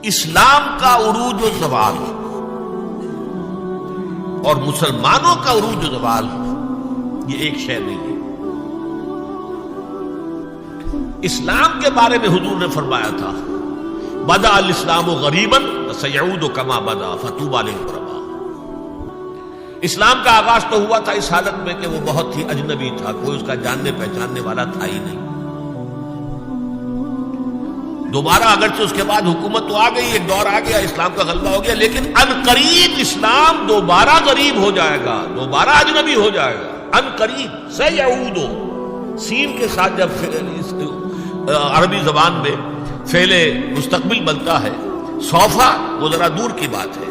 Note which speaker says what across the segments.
Speaker 1: اسلام کا عروج و زوال اور مسلمانوں کا عروج و زوال یہ ایک شے نہیں ہے۔ اسلام کے بارے میں حضور نے فرمایا تھا بدأ الاسلام غریبا وسيعود كما بدأ فطوبى للغرباء۔ اسلام کا آغاز تو ہوا تھا اس حالت میں کہ وہ بہت ہی اجنبی تھا، کوئی اس کا جاننے پہچاننے والا تھا ہی نہیں۔ دوبارہ اگرچہ اس کے بعد حکومت تو آ گئی، ایک دور آ گیا، اسلام کا غلبہ ہو گیا، لیکن عنقریب اسلام دوبارہ غریب ہو جائے گا، دوبارہ اجنبی ہو جائے گا۔ عنقریب سیعود، سین کے ساتھ جب عربی زبان میں فعل مستقبل بنتا ہے، سوفا وہ ذرا دور کی بات ہے،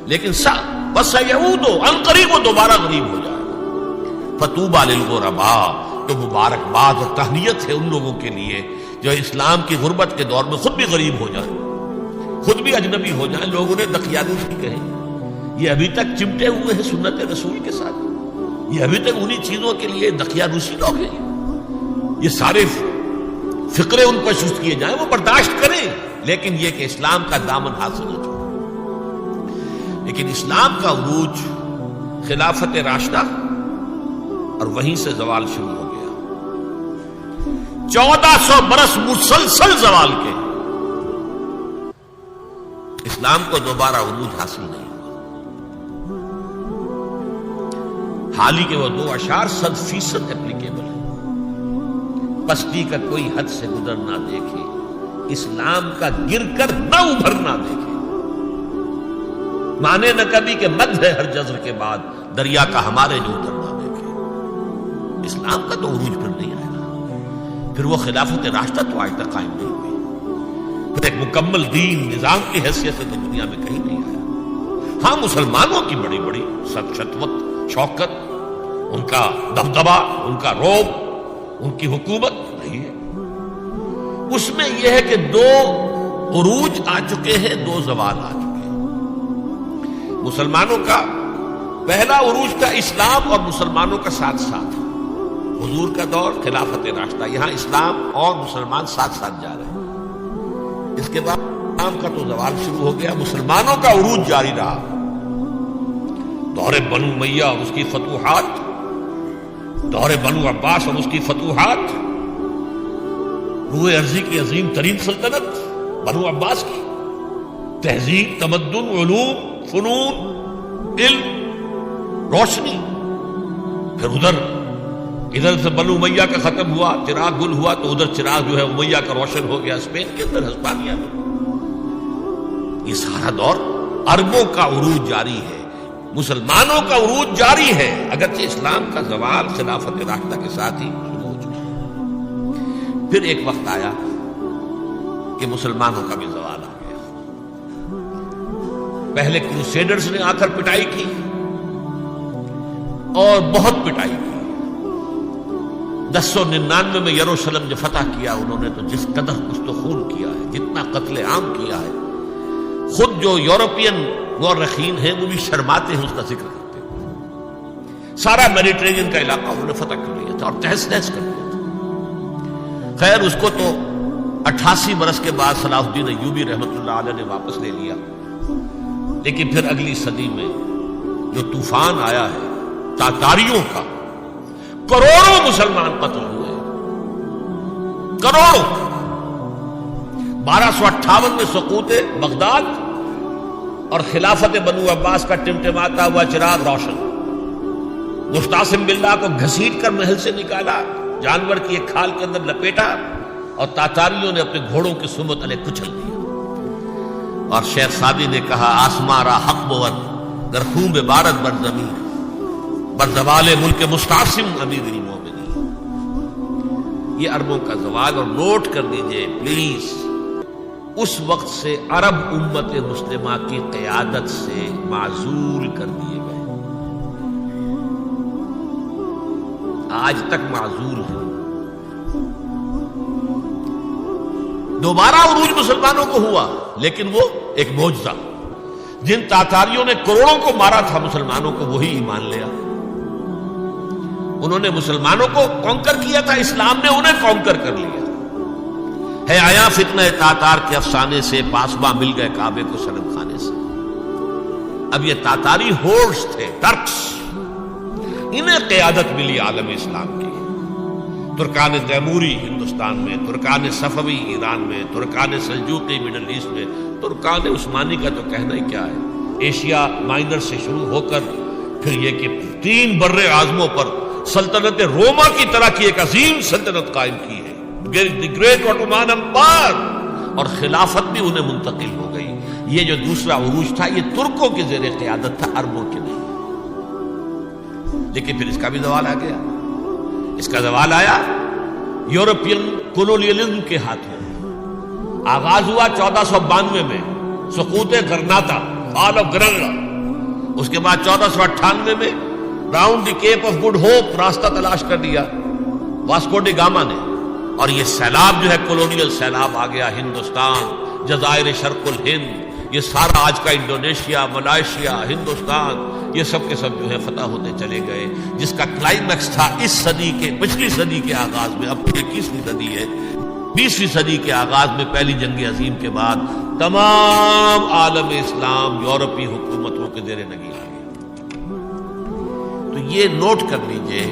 Speaker 1: لیکن وسیعود عنقریب وہ دوبارہ غریب ہو جائے گا۔ فطوبى للغرباء، تو مبارکباد اور تہنیت ہے ان لوگوں کے لیے جو اسلام کی غربت کے دور میں خود بھی غریب ہو جائیں، خود بھی اجنبی ہو جائیں۔ لوگوں نے دقیانوسی کہے، یہ ابھی تک چمٹے ہوئے ہیں سنت رسول کے ساتھ، یہ ابھی تک انہی چیزوں کے لیے دقیانوسی لوگ ہیں، یہ سارے فقرے ان پر شست کیے جائیں، وہ برداشت کریں، لیکن یہ کہ اسلام کا دامن حاصل ہو جائے۔ لیکن اسلام کا عروج خلافت راشدہ اور وہیں سے زوال شروع ہو گیا۔ 1400 برس مسلسل زوال کے اسلام کو دوبارہ عروج حاصل نہیں ہوا، حالانکہ وہ 2 اشعار 100% اپلیکیبل ہے۔ پستی کا کوئی حد سے گزر نہ دیکھے، اسلام کا گر کر نہ ابھر نہ دیکھے، مانے نہ کبھی کہ مد ہے ہر جزر کے بعد، دریا کا ہمارے جو اتر نہ دیکھے۔ اسلام کا تو عروج پھر نہیں آئے گا، پھر وہ خلافت راشدہ تو آج تک قائم نہیں ہوئی، پھر ایک مکمل دین نظام کی حیثیت سے تو دنیا میں کہیں نہیں آیا۔ ہاں مسلمانوں کی بڑی بڑی شتوت شوکت، ان کا دبدبا، ان کا روب، ان کی حکومت نہیں ہے۔ اس میں یہ ہے کہ 2 عروج آ چکے ہیں، 2 زوال آ چکے ہیں۔ مسلمانوں کا پہلا عروج تھا اسلام اور مسلمانوں کا ساتھ ساتھ، حضور کا دور خلافت راشدہ، یہاں اسلام اور مسلمان ساتھ ساتھ جا رہے ہیں۔ اس کے بعد اسلام کا تو زوال شروع ہو گیا، مسلمانوں کا عروج جاری رہا۔ دور بنو امیہ اور اس کی فتوحات، دور بنو عباس اور اس کی فتوحات، روح ارضی کی عظیم ترین سلطنت بنو عباس کی، تہذیب، تمدن، علوم، فنون، علم، روشنی۔ پھر ادھر سے بنو امیہ کا ختم ہوا، چراغ گل ہوا، تو ادھر چراغ جو ہے امیہ کا روشن ہو گیا اسپین کے اندر، ہسپانیہ میں۔ یہ سارا دور عربوں کا عروج جاری ہے، مسلمانوں کا عروج جاری ہے، اگرچہ اسلام کا زوال خلافت راشدہ کے ساتھ ہی شروع ہو چکا۔ پھر ایک وقت آیا کہ مسلمانوں کا بھی زوال آ گیا۔ پہلے کروسیڈرز نے آ کر پٹائی کی اور بہت پٹائی کی۔ 1099 میں یروشلم جو فتح کیا انہوں نے، تو جس قدر کچھ تو خون کیا ہے، جتنا قتل عام کیا ہے، خود جو یورپین مورخین ہیں وہ بھی شرماتے ہیں اس کا ذکر کرتے ہیں۔ سارا میڈیٹرینین کا علاقہ انہوں نے فتح کر لیا تھا اور تہس نہس کر لیا تھا۔ خیر اس کو تو 88 برس کے بعد صلاح الدین ایوبی رحمۃ اللہ علیہ نے واپس لے لیا، لیکن پھر اگلی صدی میں جو طوفان آیا ہے تاتاریوں کا، کروڑوں مسلمان قتل ہوئے، کروڑوں۔ 1258 میں سقوط بغداد اور خلافت بنو عباس کا ٹمٹماتا ہوا چراغ روشن۔ مستعصم باللہ کو گھسیٹ کر محل سے نکالا، جانور کی ایک کھال کے اندر لپیٹا، اور تاتاریوں نے اپنے گھوڑوں کی سمت علیہ کچل دیا۔ اور شیخ سعدی نے کہا آسماں را حق بود در خون بارد بر زمین بر زوال ملک مستعصم امیر المومنین۔ یہ عربوں کا زوال، اور نوٹ کر دیجئے پلیز، اس وقت سے عرب امت مسلمہ کی قیادت سے معزول کر دیے گئے، آج تک معزول ہیں۔ دوبارہ عروج مسلمانوں کو ہوا، لیکن وہ ایک معجزہ، جن تاتاریوں نے کروڑوں کو مارا تھا مسلمانوں کو وہی ایمان لیا۔ انہوں نے مسلمانوں کو کانکر کیا تھا، اسلام نے انہیں کانکر کر لیا۔ ہے آیا فتنہ تاتار کے افسانے سے، پاسباں مل گئے کعبے کو صنم خانے سے۔ اب یہ تاتاری ہورس تھے، ٹرکس، انہیں قیادت ملی عالم اسلام کی۔ ترکان تیموری ہندوستان میں، ترکان صفوی ایران میں، ترکان سلجوقی مڈل ایسٹ میں، ترکان عثمانی کا تو کہنا ہی کیا ہے۔ ایشیا مائنر سے شروع ہو کر پھر یہ کہ 3 بر اعظموں پر سلطنت روما کی طرح کی ایک عظیم سلطنت قائم کی ہے، دی گریٹ آٹومان امپائر، اور خلافت بھی انہیں منتقل ہو گئی۔ یہ جو دوسرا عروج تھا یہ ترکوں کے زیر قیادت تھا، عربوں کے نہیں۔ لیکن پھر اس کا بھی زوال آ گیا۔ اس کا زوال آیا یورپین کولونیلزم کے ہاتھوں۔ آغاز ہوا 1492 میں، سقوط غرناطہ، فال آف گرناڈا۔ اس کے بعد 1498 میں round the Cape of Good Hope, راستہ تلاش کر دیا واسکو ڈی گاما نے، اور یہ سیلاب جو ہے کولونیل سیلاب آ گیا ہندوستان، جزائر شرق الہند، یہ سارا آج کا انڈونیشیا، ملائیشیا، ہندوستان، یہ سب کے سب جو ہے فتح ہوتے چلے گئے، جس کا کلائمیکس تھا اس صدی کے، پچھلی صدی کے آغاز میں۔ اب 21ویں صدی ہے، 20ویں صدی کے آغاز میں پہلی جنگ عظیم کے بعد تمام عالم اسلام یورپی حکومتوں کے زیر نگین آ گئے۔ تو یہ نوٹ کر لیجئے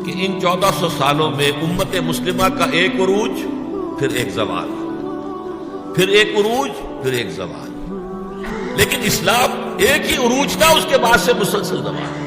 Speaker 1: کہ ان 1400 سالوں میں امت مسلمہ کا ایک عروج، پھر ایک زوال، پھر ایک عروج، پھر ایک زوال۔ لیکن اسلام ایک ہی عروج تھا، اس کے بعد سے مسلسل زوال۔